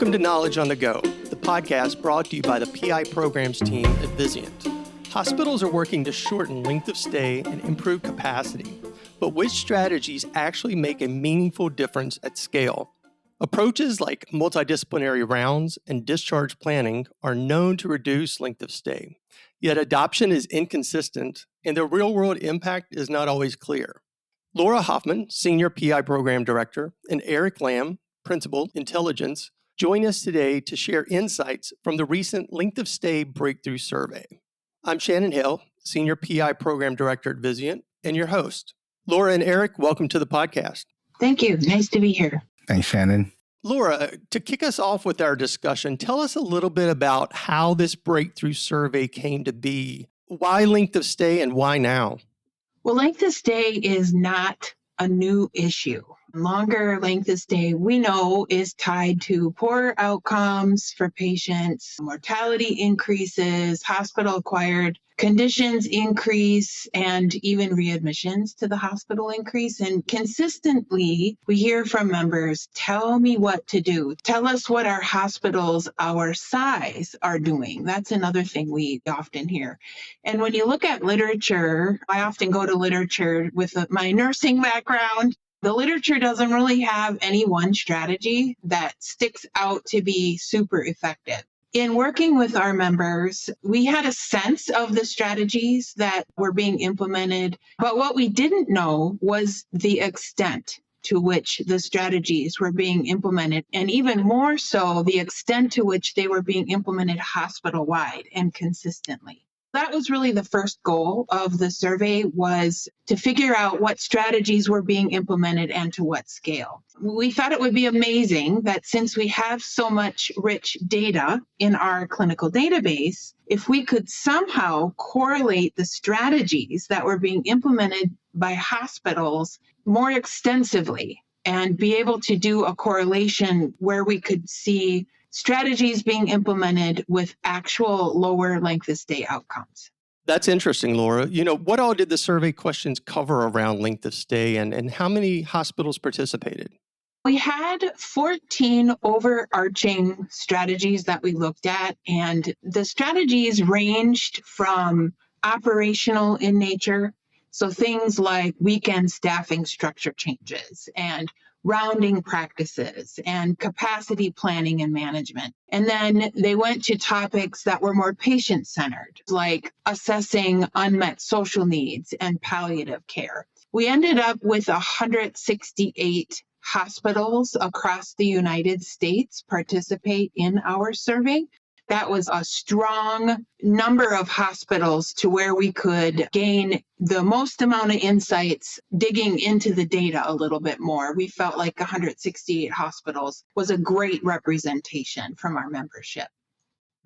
Welcome to Knowledge on the Go, the podcast brought to you by the PI programs team at Vizient. Hospitals are working to shorten length of stay and improve capacity, but which strategies actually make a meaningful difference at scale? Approaches like multidisciplinary rounds and discharge planning are known to reduce length of stay, yet adoption is inconsistent and the real-world impact is not always clear. Laura Hoffman, Senior PI Program Director, and Eric Lam, Principal, Intelligence, join us today to share insights from the recent Length of Stay Breakthrough Survey. I'm Shannon Hale, Senior PI Program Director at Vizient, and your host. Laura and Eric, welcome to the podcast. Thank you. Nice to be here. Thanks, Shannon. Laura, to kick us off with our discussion, tell us a little bit about how this breakthrough survey came to be. Why length of stay and why now? Well, length of stay is not a new issue. Longer length of stay, we know, is tied to poor outcomes for patients, mortality increases, hospital-acquired conditions increase, and even readmissions to the hospital increase. And consistently, we hear from members, tell me what to do. Tell us what our hospitals, our size, are doing. That's another thing we often hear. And when you look at literature, I often go to literature with my nursing background. The literature doesn't really have any one strategy that sticks out to be super effective. In working with our members, we had a sense of the strategies that were being implemented, but what we didn't know was the extent to which the strategies were being implemented, and even more so, the extent to which they were being implemented hospital-wide and consistently. That was really the first goal of the survey, was to figure out what strategies were being implemented and to what scale. We thought it would be amazing that since we have so much rich data in our clinical database, if we could somehow correlate the strategies that were being implemented by hospitals more extensively and be able to do a correlation where we could see strategies being implemented with actual lower length of stay outcomes. That's interesting, Laura. What all did the survey questions cover around length of stay and how many hospitals participated? We had 14 overarching strategies that we looked at, and the strategies ranged from operational in nature, so things like weekend staffing structure changes and rounding practices and capacity planning and management. And then they went to topics that were more patient-centered, like assessing unmet social needs and palliative care. We ended up with 168 hospitals across the United States participate in our survey. That was a strong number of hospitals to where we could gain the most amount of insights digging into the data a little bit more. We felt like 168 hospitals was a great representation from our membership.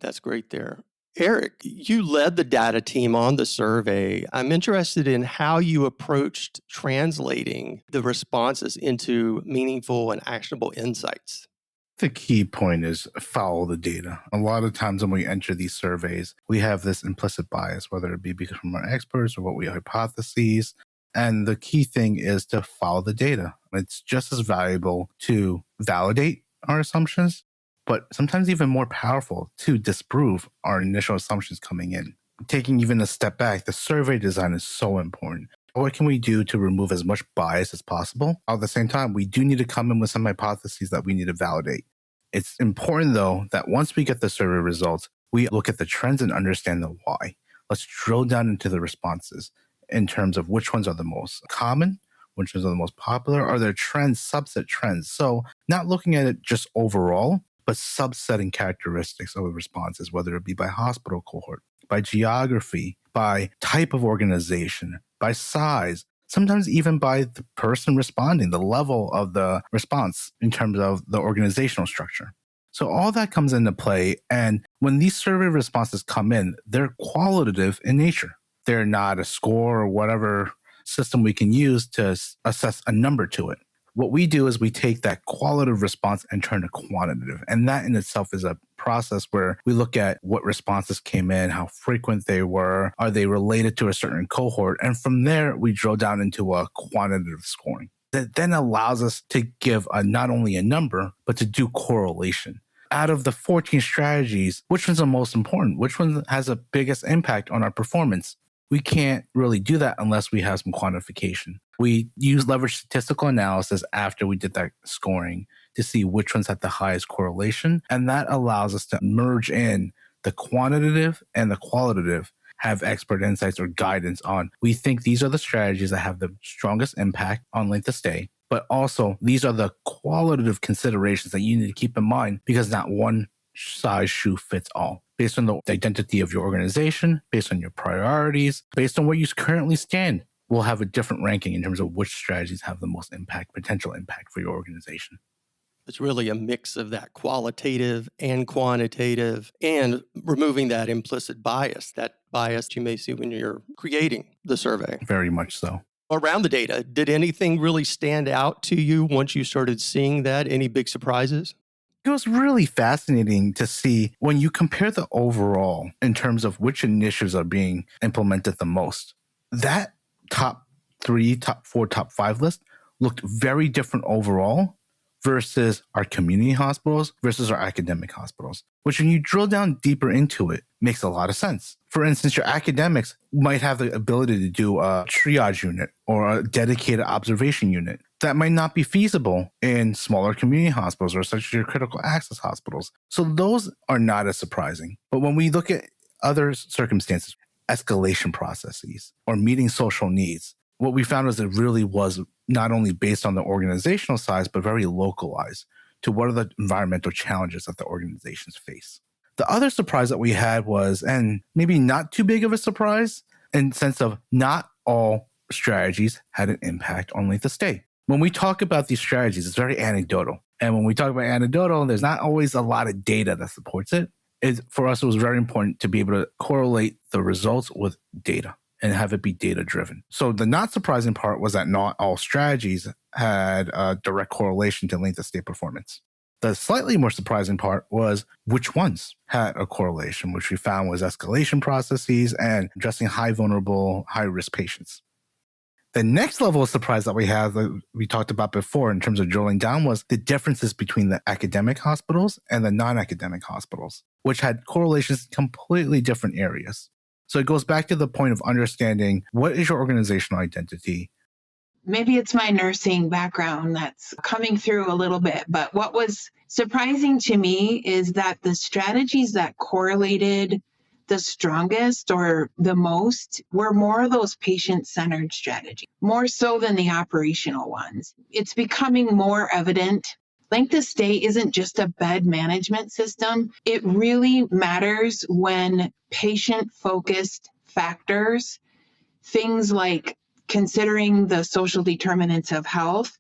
That's great there. Eric, you led the data team on the survey. I'm interested in how you approached translating the responses into meaningful and actionable insights. The key point is follow the data. A lot of times when we enter these surveys, we have this implicit bias, whether it be because from our experts or what we hypotheses. And the key thing is to follow the data. It's just as valuable to validate our assumptions, but sometimes even more powerful to disprove our initial assumptions coming in. Taking even a step back, the survey design is so important. What can we do to remove as much bias as possible? At the same time, we do need to come in with some hypotheses that we need to validate. It's important, though, that once we get the survey results, we look at the trends and understand the why. Let's drill down into the responses in terms of which ones are the most common, which ones are the most popular. Are there trends, subset trends? So not looking at it just overall, but subsetting characteristics of the responses, whether it be by hospital cohort, by geography, by type of organization, by size, sometimes even by the person responding, the level of the response in terms of the organizational structure. So all that comes into play. And when these survey responses come in, they're qualitative in nature. They're not a score or whatever system we can use to assess a number to it. What we do is we take that qualitative response and turn it quantitative. And that in itself is a process where we look at what responses came in, how frequent they were, are they related to a certain cohort? And from there, we drill down into a quantitative scoring that then allows us to give not only a number, but to do correlation. out of the 14 strategies, which one's the most important? Which one has the biggest impact on our performance? We can't really do that unless we have some quantification. We leverage statistical analysis after we did that scoring to see which ones had the highest correlation. And that allows us to merge in the quantitative and the qualitative, have expert insights or guidance on. We think these are the strategies that have the strongest impact on length of stay, but also these are the qualitative considerations that you need to keep in mind, because not one size shoe fits all. Based on the identity of your organization, based on your priorities, based on where you currently stand, we'll have a different ranking in terms of which strategies have the most potential impact for your organization. It's really a mix of that qualitative and quantitative, and removing that implicit bias, that bias you may see when you're creating the survey. Very much so. Around the data, did anything really stand out to you once you started seeing that? Any big surprises? It was really fascinating to see when you compare the overall in terms of which initiatives are being implemented the most. That top 3, top 4, top 5 list looked very different overall versus our community hospitals versus our academic hospitals, which when you drill down deeper into it, makes a lot of sense. For instance, your academics might have the ability to do a triage unit or a dedicated observation unit. That might not be feasible in smaller community hospitals or such as your critical access hospitals. So those are not as surprising. But when we look at other circumstances, escalation processes or meeting social needs, what we found was it really was not only based on the organizational size, but very localized to what are the environmental challenges that the organizations face. The other surprise that we had was, and maybe not too big of a surprise, in the sense of not all strategies had an impact on length of stay. When we talk about these strategies, it's very anecdotal. And when we talk about anecdotal, there's not always a lot of data that supports it. For us, it was very important to be able to correlate the results with data and have it be data-driven. So the not surprising part was that not all strategies had a direct correlation to length of stay performance. The slightly more surprising part was which ones had a correlation, which we found was escalation processes and addressing high vulnerable, high-risk patients. The next level of surprise that we had that we talked about before in terms of drilling down was the differences between the academic hospitals and the non-academic hospitals, which had correlations in completely different areas. So it goes back to the point of understanding what is your organizational identity. Maybe it's my nursing background that's coming through a little bit, but what was surprising to me is that the strategies that correlated the strongest or the most were more of those patient-centered strategies, more so than the operational ones. It's becoming more evident. Length of stay isn't just a bed management system. It really matters when patient-focused factors, things like considering the social determinants of health,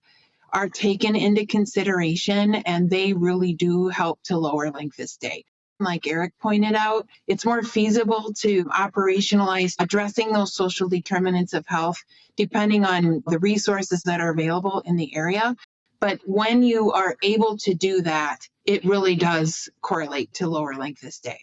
are taken into consideration, and they really do help to lower length of stay. Like Eric pointed out, it's more feasible to operationalize addressing those social determinants of health depending on the resources that are available in the area. But when you are able to do that, it really does correlate to lower length of stay.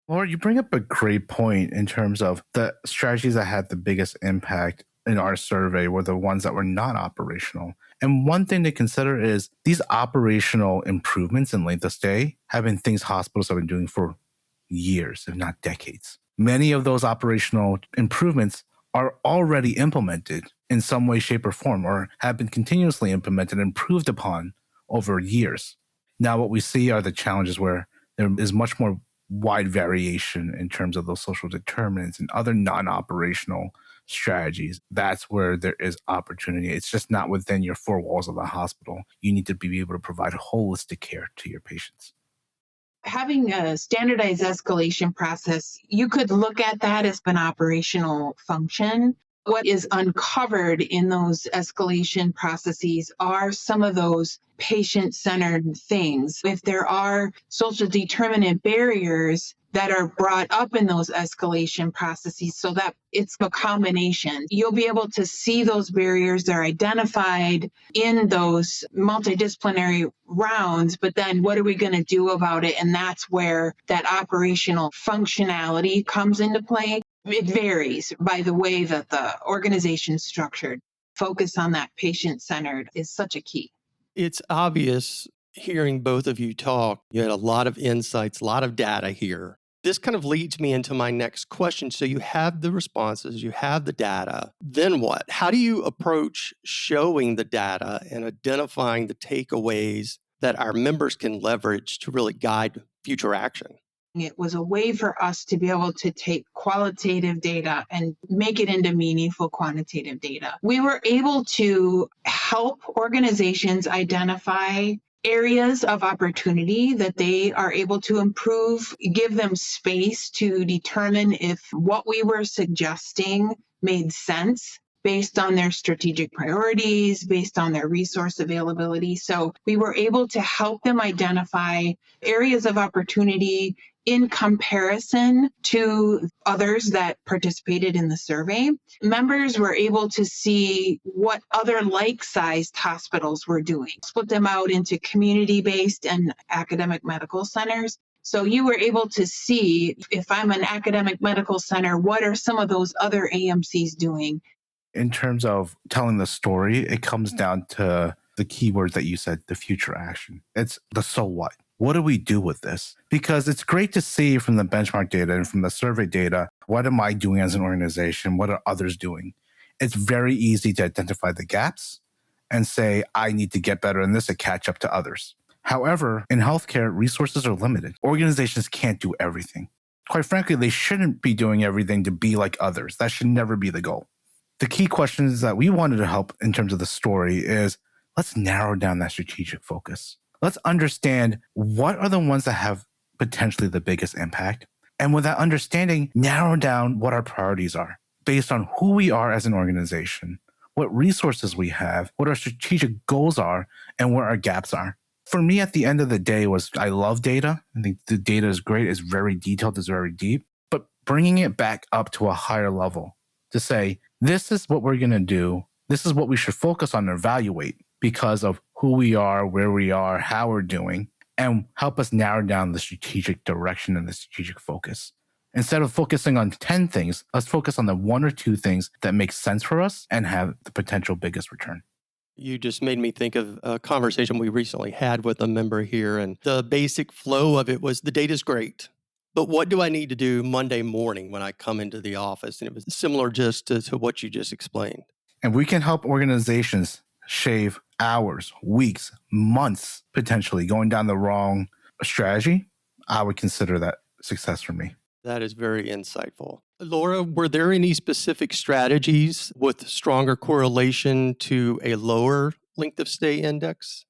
Laura, you bring up a great point in terms of the strategies that had the biggest impact in our survey were the ones that were not operational. And one thing to consider is these operational improvements in length of stay have been things hospitals have been doing for years, if not decades. Many of those operational improvements are already implemented in some way, shape, or form, or have been continuously implemented and improved upon over years. Now, what we see are the challenges where there is much more wide variation in terms of those social determinants and other non-operational strategies. That's where there is opportunity. It's just not within your four walls of the hospital. You need to be able to provide holistic care to your patients. Having a standardized escalation process, you could look at that as an operational function. What is uncovered in those escalation processes are some of those patient-centered things. If there are social determinant barriers that are brought up in those escalation processes, so that it's a combination, you'll be able to see those barriers are identified in those multidisciplinary rounds, but then what are we going to do about it? And that's where that operational functionality comes into play. It varies by the way that the organization's structured. Focus on that patient-centered is such a key. It's obvious Hearing both of you talk, you had a lot of insights, a lot of data here. This kind of leads me into my next question. So you have the responses, you have the data. Then what? How do you approach showing the data and identifying the takeaways that our members can leverage to really guide future action? It was a way for us to be able to take qualitative data and make it into meaningful quantitative data. We were able to help organizations identify areas of opportunity that they are able to improve, give them space to determine if what we were suggesting made sense based on their strategic priorities, based on their resource availability. So we were able to help them identify areas of opportunity in comparison to others that participated in the survey. Members were able to see what other like-sized hospitals were doing, split them out into community-based and academic medical centers. So you were able to see, if I'm an academic medical center, what are some of those other AMCs doing? In terms of telling the story, it comes down to the keyword that you said, the future action. It's the so what. What do we do with this? Because it's great to see from the benchmark data and from the survey data, what am I doing as an organization? What are others doing? It's very easy to identify the gaps and say, I need to get better in this to catch up to others. However, in healthcare, resources are limited. Organizations can't do everything. Quite frankly, they shouldn't be doing everything to be like others. That should never be the goal. The key questions that we wanted to help in terms of the story is, let's narrow down that strategic focus. Let's understand what are the ones that have potentially the biggest impact. And with that understanding, narrow down what our priorities are based on who we are as an organization, what resources we have, what our strategic goals are, and where our gaps are. For me, at the end of the day, I love data. I think the data is great. It's very detailed. It's very deep. But bringing it back up to a higher level to say, this is what we're going to do. This is what we should focus on and evaluate because of who we are, where we are, how we're doing, and help us narrow down the strategic direction and the strategic focus. Instead of focusing on 10 things, let's focus on the one or two things that make sense for us and have the potential biggest return. You just made me think of a conversation we recently had with a member here, and the basic flow of it was the data's great, but what do I need to do Monday morning when I come into the office? And it was similar just to what you just explained. And we can help organizations shave hours, weeks, months, potentially going down the wrong strategy. I would consider that success for me. That is very insightful. Laura, were there any specific strategies with stronger correlation to a lower length of stay index?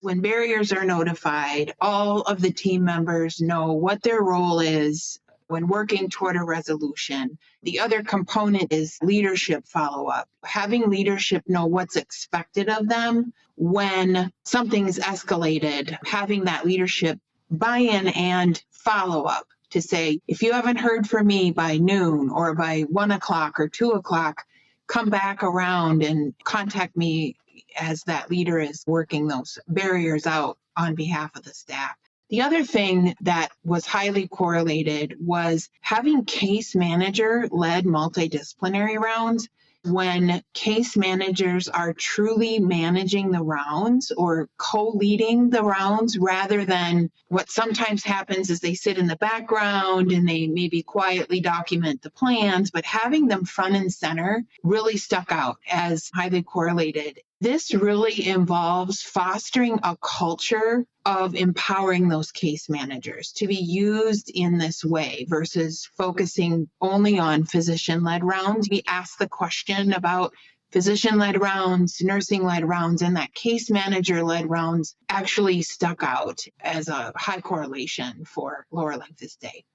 When barriers are notified, all of the team members know what their role is when working toward a resolution. The other component is leadership follow-up. Having leadership know what's expected of them when something's escalated, having that leadership buy-in and follow-up to say, if you haven't heard from me by noon or by 1 o'clock or 2 o'clock, come back around and contact me as that leader is working those barriers out on behalf of the staff. The other thing that was highly correlated was having case manager-led multidisciplinary rounds. When case managers are truly managing the rounds or co-leading the rounds rather than what sometimes happens is they sit in the background and they maybe quietly document the plans, but having them front and center really stuck out as highly correlated. This really involves fostering a culture of empowering those case managers to be used in this way versus focusing only on physician-led rounds. We asked the question about physician-led rounds, nursing-led rounds, and that case manager-led rounds actually stuck out as a high correlation for lower length of stay.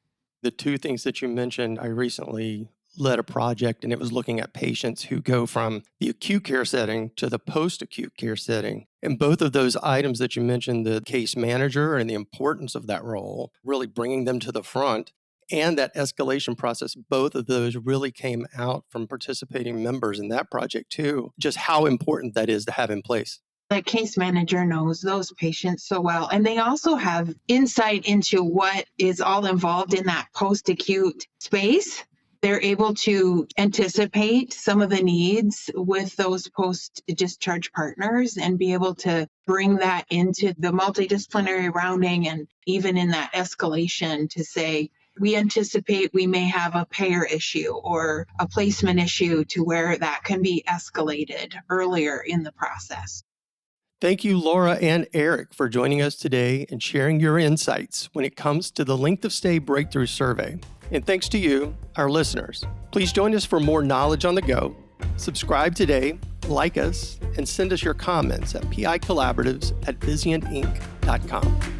The two things that you mentioned, I recently led a project and it was looking at patients who go from the acute care setting to the post-acute care setting. And both of those items that you mentioned, the case manager and the importance of that role, really bringing them to the front, and that escalation process, both of those really came out from participating members in that project too, just how important that is to have in place. The case manager knows those patients so well, and they also have insight into what is all involved in that post-acute space. They're able to anticipate some of the needs with those post-discharge partners and be able to bring that into the multidisciplinary rounding and even in that escalation to say, we anticipate we may have a payer issue or a placement issue to where that can be escalated earlier in the process. Thank you, Laura and Eric, for joining us today and sharing your insights when it comes to the Length of Stay Breakthrough Survey. And thanks to you, our listeners. Please join us for more knowledge on the go. Subscribe today, like us, and send us your comments at picollaboratives@vizientinc.com.